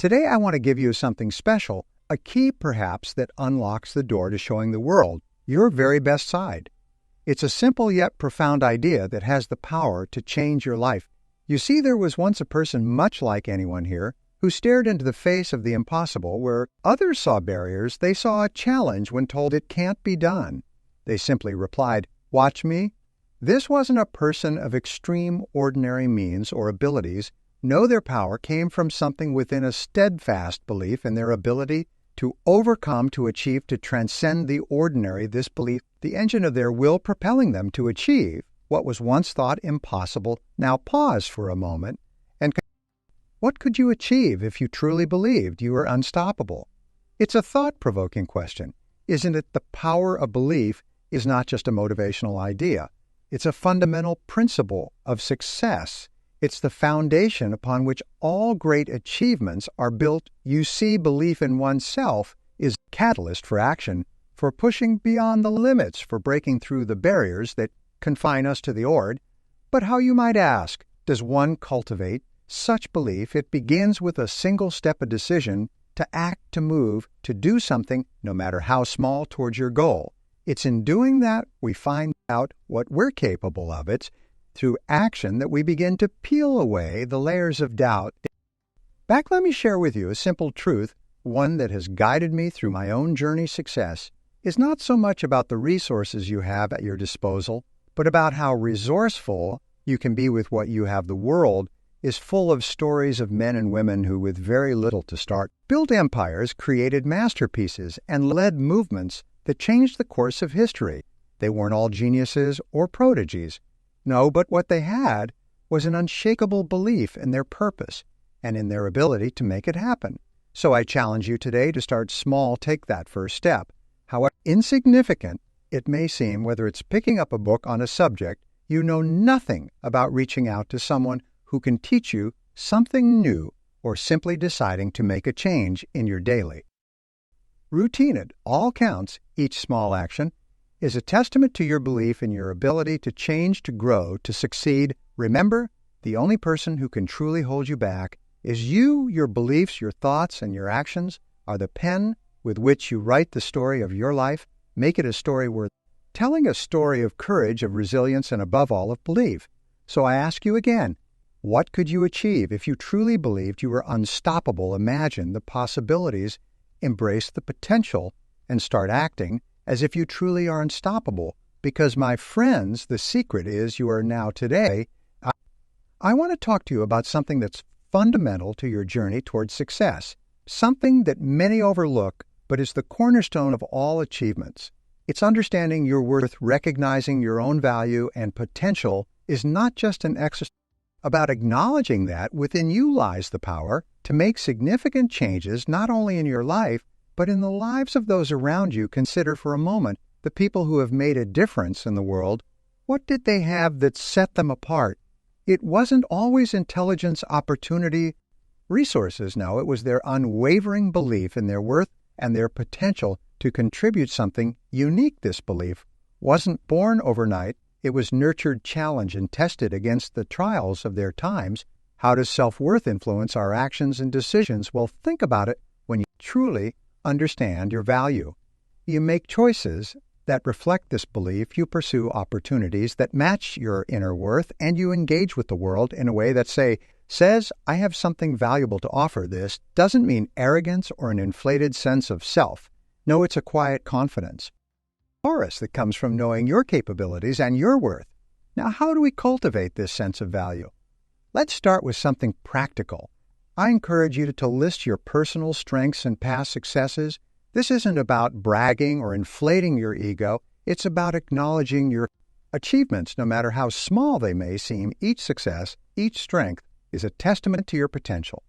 Today I want to give you something special, a key perhaps that unlocks the door to showing the world your very best side. It's a simple yet profound idea that has the power to change your life. You see, there was once a person much like anyone here who stared into the face of the impossible. Where others saw barriers, they saw a challenge when told it can't be done. They simply replied, "Watch me." This wasn't a person of extreme ordinary means or abilities. No, their power came from something within a steadfast belief in their ability to overcome, to achieve, to transcend the ordinary. This belief, the engine of their will propelling them to achieve what was once thought impossible. Now pause for a moment and what could you achieve if you truly believed you were unstoppable? It's a thought-provoking question. Isn't it? The power of belief is not just a motivational idea. It's a fundamental principle of success. It's the foundation upon which all great achievements are built. You see, belief in oneself is a catalyst for action, for pushing beyond the limits, for breaking through the barriers that confine us to the ord. But how, you might ask, does one cultivate such belief? It begins with a single step, a decision to act, to move, to do something, no matter how small, towards your goal. It's in doing that we find out what we're capable of. It's through action that we begin to peel away the layers of doubt. Let me share with you a simple truth, one that has guided me through my own journey. Success is not so much about the resources you have at your disposal, but about how resourceful you can be with what you have. The world is full of stories of men and women who, with very little to start, built empires, created masterpieces, and led movements that changed the course of history. They weren't all geniuses or prodigies. No, but what they had was an unshakable belief in their purpose and in their ability to make it happen. So I challenge you today to start small. Take that first step. However insignificant it may seem, whether it's picking up a book on a subject you know nothing about, reaching out to someone who can teach you something new, or simply deciding to make a change in your daily routine. It all counts. Each small action is a testament to your belief in your ability to change, to grow, to succeed. Remember, the only person who can truly hold you back is you. Your beliefs, your thoughts, and your actions are the pen with which you write the story of your life. Make it a story worth telling, a story of courage, of resilience, and above all, of belief. So I ask you again, what could you achieve if you truly believed you were unstoppable? Imagine the possibilities, embrace the potential, and start acting as if you truly are unstoppable. Because, my friends, the secret is you are now today. I want to talk to you about something that's fundamental to your journey towards success, something that many overlook, but is the cornerstone of all achievements. It's understanding your worth. Recognizing your own value and potential is not just an exercise about acknowledging that within you lies the power to make significant changes, not only in your life, but in the lives of those around you. Consider for a moment the people who have made a difference in the world. What did they have that set them apart? It wasn't always intelligence, opportunity, resources. No, it was their unwavering belief in their worth and their potential to contribute something unique. This belief wasn't born overnight. It was nurtured, challenged, and tested against the trials of their times. How does self-worth influence our actions and decisions? Well, think about it. When you truly understand your value, you make choices that reflect this belief. You pursue opportunities that match your inner worth, and you engage with the world in a way that says, I have something valuable to offer. This doesn't mean arrogance or an inflated sense of self. No, it's a quiet confidence, chorus that comes from knowing your capabilities and your worth. Now, how do we cultivate this sense of value? Let's start with something practical. I encourage you to list your personal strengths and past successes. This isn't about bragging or inflating your ego. It's about acknowledging your achievements, no matter how small they may seem. Each success, each strength is a testament to your potential.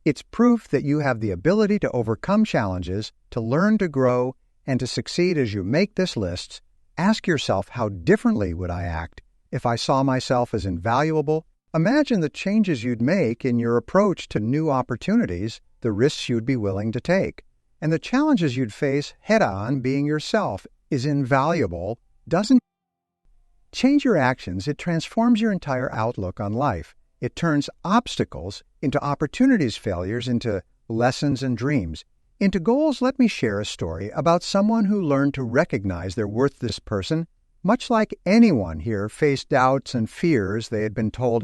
It's proof that you have the ability to overcome challenges, to learn, to grow, and to succeed. As you make this list, ask yourself, how differently would I act if I saw myself as invaluable? Imagine the changes you'd make in your approach to new opportunities, the risks you'd be willing to take, and the challenges you'd face head-on. Being yourself is invaluable. Doesn't change your actions. It transforms your entire outlook on life. It turns obstacles into opportunities, failures into lessons, and dreams. Into goals, let me share a story about someone who learned to recognize their worth. This person, much like anyone here, faced doubts and fears. They had been told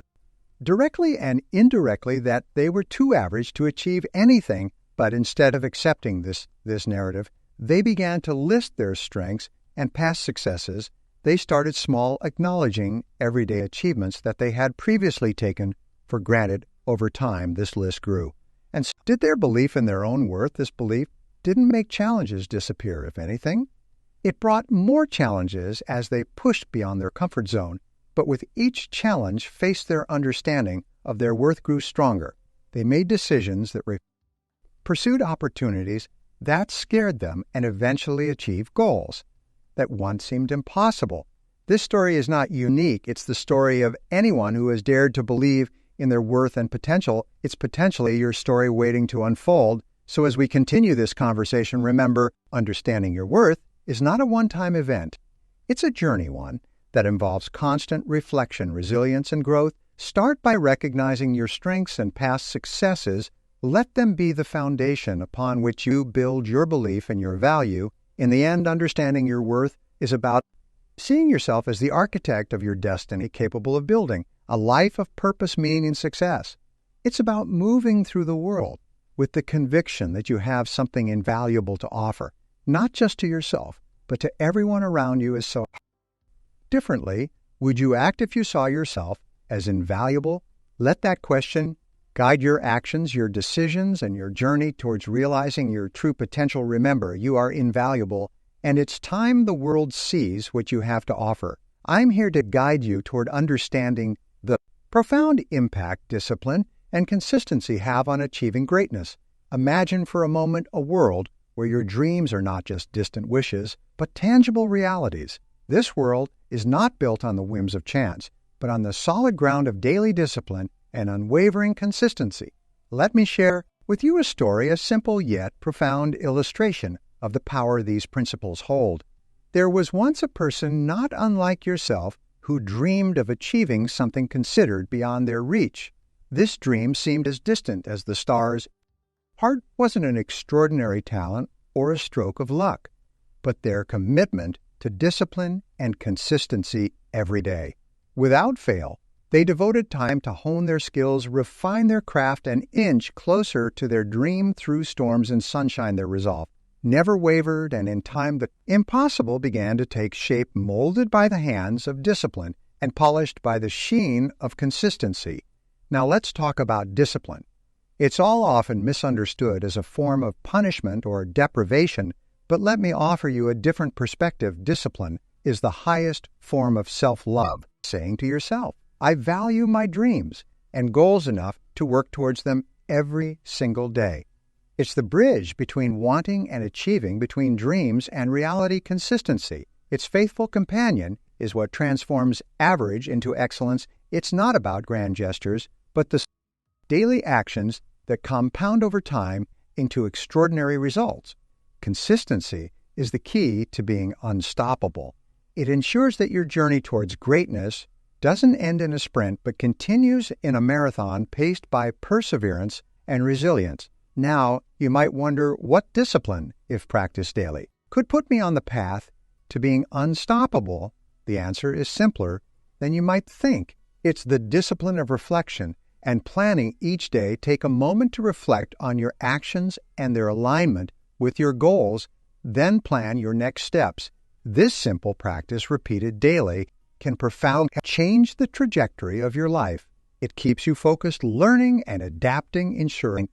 directly and indirectly that they were too average to achieve anything, but instead of accepting this narrative, they began to list their strengths and past successes. They started small, acknowledging everyday achievements that they had previously taken for granted. Over time, this list grew. And so did their belief in their own worth, this belief, didn't make challenges disappear. If anything, it brought more challenges as they pushed beyond their comfort zone. But with each challenge faced, their understanding of their worth grew stronger. They made decisions that pursued opportunities that scared them and eventually achieved goals that once seemed impossible. This story is not unique. It's the story of anyone who has dared to believe in their worth and potential. It's potentially your story waiting to unfold. So as we continue this conversation, remember, understanding your worth is not a one-time event. It's a journey one that involves constant reflection, resilience, and growth. Start by recognizing your strengths and past successes. Let them be the foundation upon which you build your belief in your value. In the end, understanding your worth is about seeing yourself as the architect of your destiny, capable of building a life of purpose, meaning, and success. It's about moving through the world with the conviction that you have something invaluable to offer, not just to yourself, but to everyone around you. Is so differently, would you act if you saw yourself as invaluable? Let that question guide your actions, your decisions, and your journey towards realizing your true potential. Remember, you are invaluable, and it's time the world sees what you have to offer. I'm here to guide you toward understanding the profound impact discipline and consistency have on achieving greatness. Imagine for a moment a world where your dreams are not just distant wishes, but tangible realities. This world is not built on the whims of chance, but on the solid ground of daily discipline and unwavering consistency. Let me share with you a story, a simple yet profound illustration of the power these principles hold. There was once a person not unlike yourself who dreamed of achieving something considered beyond their reach. This dream seemed as distant as the stars. Heart wasn't an extraordinary talent or a stroke of luck, but their commitment to discipline and consistency every day. Without fail, they devoted time to hone their skills, refine their craft, and inch closer to their dream through storms and sunshine. Their resolve never wavered, and in time the impossible began to take shape, molded by the hands of discipline and polished by the sheen of consistency. Now let's talk about discipline. It's all often misunderstood as a form of punishment or deprivation, but let me offer you a different perspective. Discipline is the highest form of self-love, saying to yourself, I value my dreams and goals enough to work towards them every single day. It's the bridge between wanting and achieving, between dreams and reality. Consistency, its faithful companion, is what transforms average into excellence. It's not about grand gestures, but the daily actions that compound over time into extraordinary results. Consistency is the key to being unstoppable. It ensures that your journey towards greatness doesn't end in a sprint, but continues in a marathon paced by perseverance and resilience. Now, you might wonder what discipline, if practiced daily, could put me on the path to being unstoppable. The answer is simpler than you might think. It's the discipline of reflection and planning each day. Take a moment to reflect on your actions and their alignment with your goals, then plan your next steps. This simple practice, repeated daily, can profoundly change the trajectory of your life. It keeps you focused, learning, and adapting, ensuring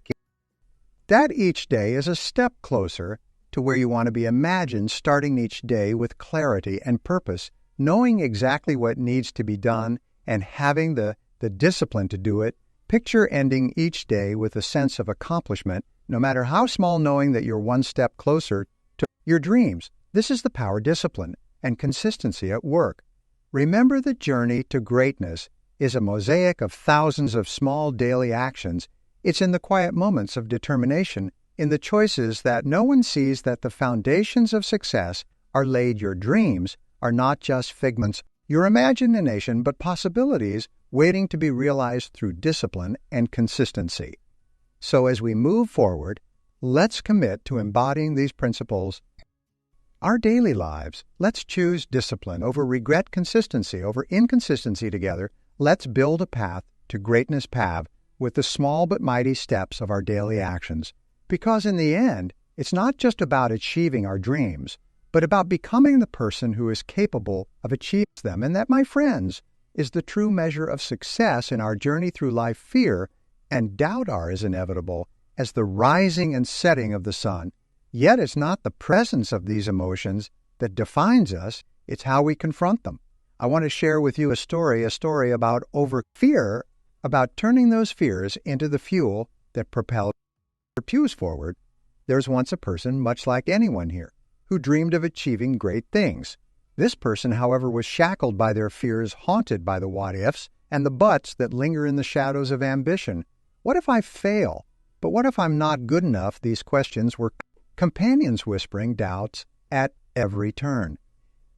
that each day is a step closer to where you want to be. Imagine starting each day with clarity and purpose, knowing exactly what needs to be done and having the discipline to do it. Picture ending each day with a sense of accomplishment, no matter how small, knowing that you're one step closer to your dreams. This is the power of discipline and consistency at work. Remember, the journey to greatness is a mosaic of thousands of small daily actions. It's in the quiet moments of determination, in the choices that no one sees, that the foundations of success are laid. Your dreams are not just figments of your imagination, but possibilities waiting to be realized through discipline and consistency. So as we move forward, let's commit to embodying these principles in our daily lives. Let's choose discipline over regret, consistency over inconsistency together. Let's build a path to greatness path with the small but mighty steps of our daily actions. Because in the end, it's not just about achieving our dreams, but about becoming the person who is capable of achieving them. And that, my friends, is the true measure of success in our journey through life. Fear and doubt are as inevitable as the rising and setting of the sun. Yet it's not the presence of these emotions that defines us, it's how we confront them. I want to share with you a story about fear, about turning those fears into the fuel that propels our pews forward. There's once a person, much like anyone here, who dreamed of achieving great things. This person, however, was shackled by their fears, haunted by the what-ifs and the buts that linger in the shadows of ambition. What if I fail? But what if I'm not good enough? These questions were companions whispering doubts at every turn.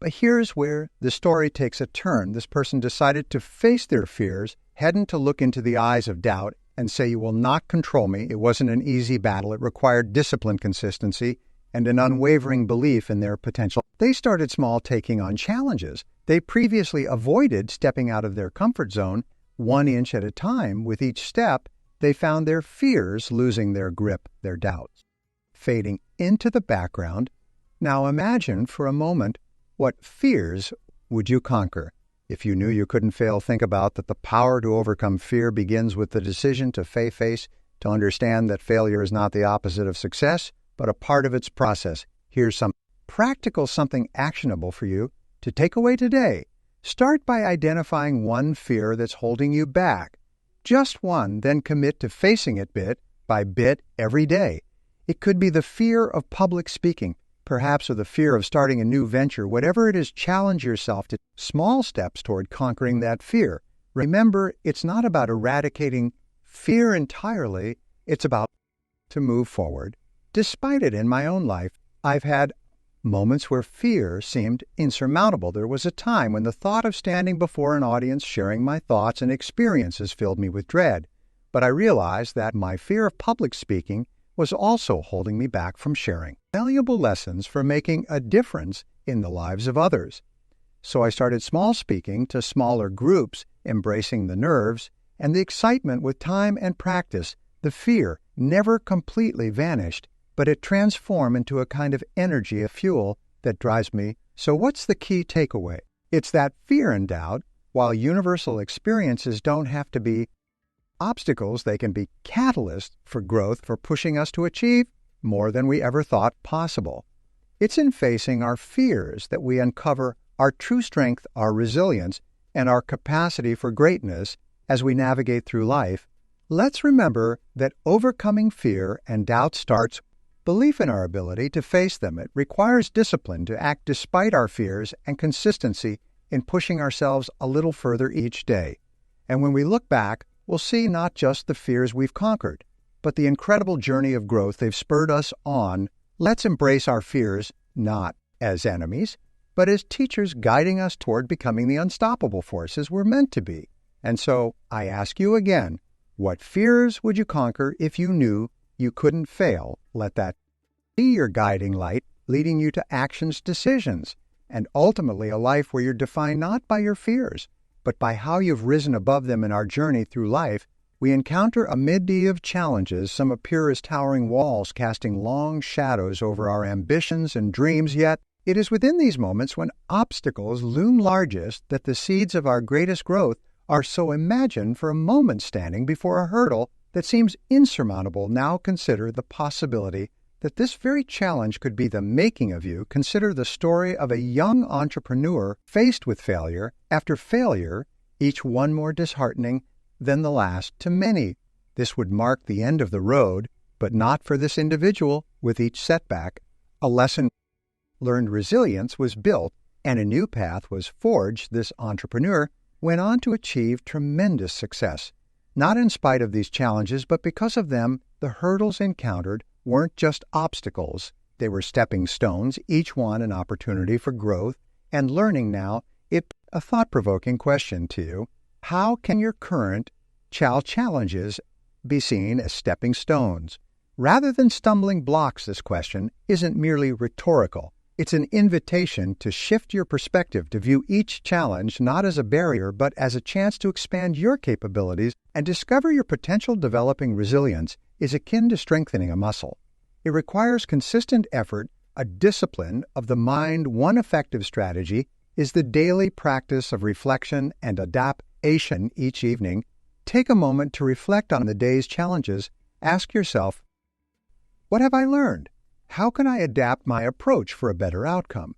But here's where the story takes a turn. This person decided to face their fears, hadn't to look into the eyes of doubt and say, "You will not control me." It wasn't an easy battle. It required discipline, consistency, and an unwavering belief in their potential. They started small, taking on challenges. They previously avoided stepping out of their comfort zone 1 inch at a time. With each step, they found their fears losing their grip, their doubts fading into the background. Now imagine for a moment, what fears would you conquer? If you knew you couldn't fail, think about that the power to overcome fear begins with the decision to face, to understand that failure is not the opposite of success, but a part of its process. Here's some practical, something actionable for you to take away today. Start by identifying one fear that's holding you back. Just one, then commit to facing it bit by bit every day. It could be the fear of public speaking, perhaps, or the fear of starting a new venture. Whatever it is, challenge yourself to small steps toward conquering that fear. Remember, it's not about eradicating fear entirely. It's about to move forward. Despite it, in my own life, I've had moments where fear seemed insurmountable. There was a time when the thought of standing before an audience, sharing my thoughts and experiences filled me with dread. But I realized that my fear of public speaking was also holding me back from sharing valuable lessons for making a difference in the lives of others. So I started small, speaking to smaller groups, embracing the nerves and the excitement. With time and practice, the fear never completely vanished, but it transformed into a kind of energy, a fuel that drives me. So what's the key takeaway? It's that fear and doubt, while universal experiences, don't have to be obstacles. They can be catalysts for growth, for pushing us to achieve more than we ever thought possible. It's in facing our fears that we uncover our true strength, our resilience, and our capacity for greatness as we navigate through life. Let's remember that overcoming fear and doubt starts with belief in our ability to face them. It requires discipline to act despite our fears and consistency in pushing ourselves a little further each day. And when we look back, we'll see not just the fears we've conquered, but the incredible journey of growth they've spurred us on. Let's embrace our fears not as enemies, but as teachers guiding us toward becoming the unstoppable forces we're meant to be. And so I ask you again, what fears would you conquer if you knew you couldn't fail? Let that be your guiding light, leading you to actions, decisions, and ultimately a life where you're defined not by your fears, but by how you've risen above them. In our journey through life, we encounter a medley of challenges. Some appear as towering walls, casting long shadows over our ambitions and dreams. Yet, it is within these moments when obstacles loom largest that the seeds of our greatest growth are. So imagine for a moment standing before a hurdle that seems insurmountable. Now consider the possibility that this very challenge could be the making of you. Consider the story of a young entrepreneur faced with failure after failure, each one more disheartening than the last. To many, this would mark the end of the road, but not for this individual. With each setback, a lesson learned, resilience was built, and a new path was forged. This entrepreneur went on to achieve tremendous success, not in spite of these challenges, but because of them. The hurdles encountered weren't just obstacles. They were stepping stones, each one an opportunity for growth and learning. Now, a thought-provoking question to you. How can your current challenges be seen as stepping stones. Rather than stumbling blocks, this question isn't merely rhetorical. It's an invitation to shift your perspective to view each challenge not as a barrier but as a chance to expand your capabilities and discover your potential. Developing resilience is akin to strengthening a muscle. It requires consistent effort, a discipline of the mind. One effective strategy is the daily practice of reflection and adaptation. Each evening, take a moment to reflect on the day's challenges. Ask yourself, what have I learned? How can I adapt my approach for a better outcome?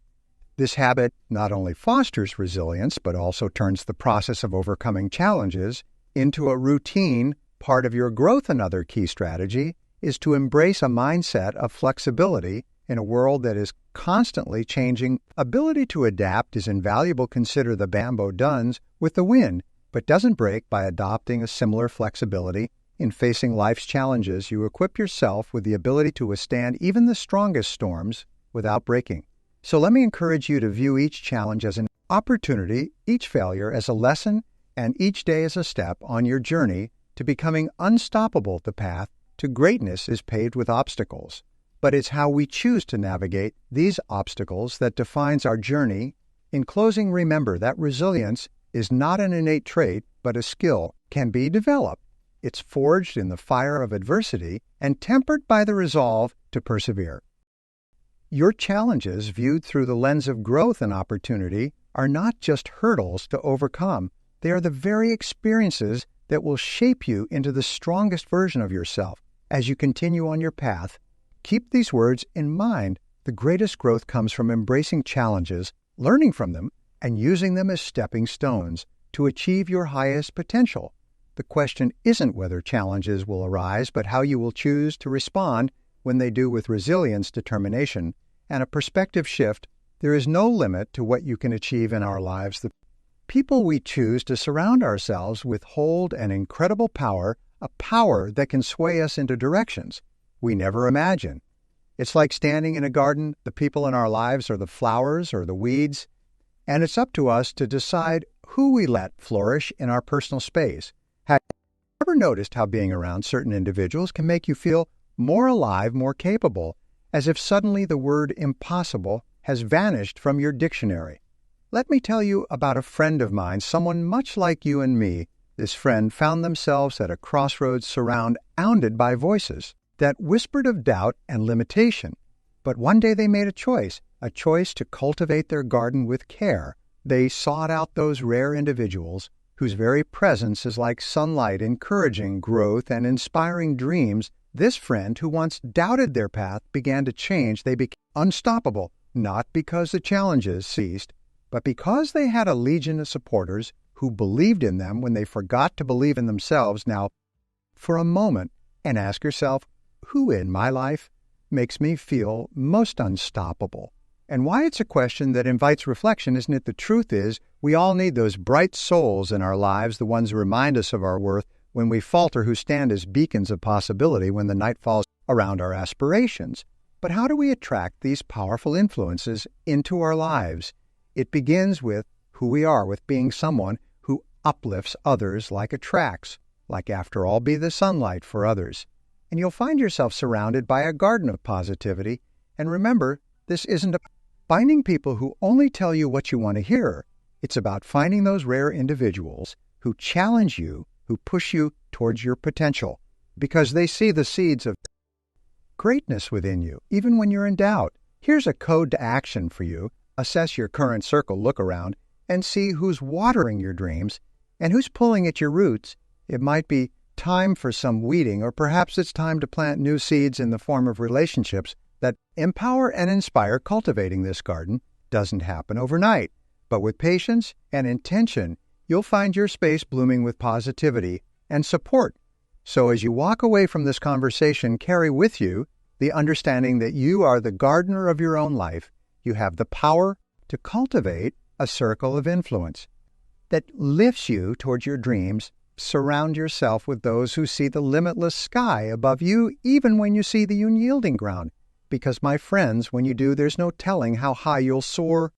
This habit not only fosters resilience, but also turns the process of overcoming challenges into a routine part of your growth. Another key strategy is to embrace a mindset of flexibility in a world that is constantly changing. Ability to adapt is invaluable. Consider the bamboo bends with the wind, but doesn't break. By adopting a similar flexibility in facing life's challenges, you equip yourself with the ability to withstand even the strongest storms without breaking. So let me encourage you to view each challenge as an opportunity, each failure as a lesson, and each day as a step on your journey to becoming unstoppable. The path to greatness is paved with obstacles, but it's how we choose to navigate these obstacles that defines our journey. In closing, remember that resilience is not an innate trait, but a skill can be developed. It's forged in the fire of adversity and tempered by the resolve to persevere. Your challenges, viewed through the lens of growth and opportunity, are not just hurdles to overcome. They are the very experiences that will shape you into the strongest version of yourself. As you continue on your path, keep these words in mind. The greatest growth comes from embracing challenges, learning from them, and using them as stepping stones to achieve your highest potential. The question isn't whether challenges will arise, but how you will choose to respond when they do. With resilience, determination, and a perspective shift, there is no limit to what you can achieve in our lives. The people we choose to surround ourselves with hold an incredible power, a power that can sway us into directions we never imagined. It's like standing in a garden. The people in our lives are the flowers or the weeds, and it's up to us to decide who we let flourish in our personal space. Have you ever noticed how being around certain individuals can make you feel more alive, more capable, as if suddenly the word impossible has vanished from your dictionary? Let me tell you about a friend of mine, someone much like you and me. This friend found themselves at a crossroads, surrounded by voices that whispered of doubt and limitation. But one day they made a choice to cultivate their garden with care. They sought out those rare individuals whose very presence is like sunlight, encouraging growth and inspiring dreams. This friend, who once doubted their path, began to change. They became unstoppable, not because the challenges ceased, but because they had a legion of supporters who believed in them when they forgot to believe in themselves. Now, for a moment, and ask yourself, who in my life makes me feel most unstoppable? And why it's a question that invites reflection, isn't it? The truth is, we all need those bright souls in our lives, the ones who remind us of our worth when we falter, who stand as beacons of possibility when the night falls around our aspirations. But how do we attract these powerful influences into our lives? It begins with who we are, with being someone who uplifts others, like attracts, like after all, be the sunlight for others. And you'll find yourself surrounded by a garden of positivity. And remember, this isn't about finding people who only tell you what you want to hear. It's about finding those rare individuals who challenge you, who push you towards your potential, because they see the seeds of greatness within you, even when you're in doubt. Here's a code to action for you. Assess your current circle, look around, and see who's watering your dreams and who's pulling at your roots. It might be time for some weeding, or perhaps it's time to plant new seeds in the form of relationships that empower and inspire. Cultivating this garden doesn't happen overnight, but with patience and intention, you'll find your space blooming with positivity and support. So as you walk away from this conversation, carry with you the understanding that you are the gardener of your own life. You have the power to cultivate a circle of influence that lifts you towards your dreams. Surround yourself with those who see the limitless sky above you, even when you see the unyielding ground. Because, my friends, when you do, there's no telling how high you'll soar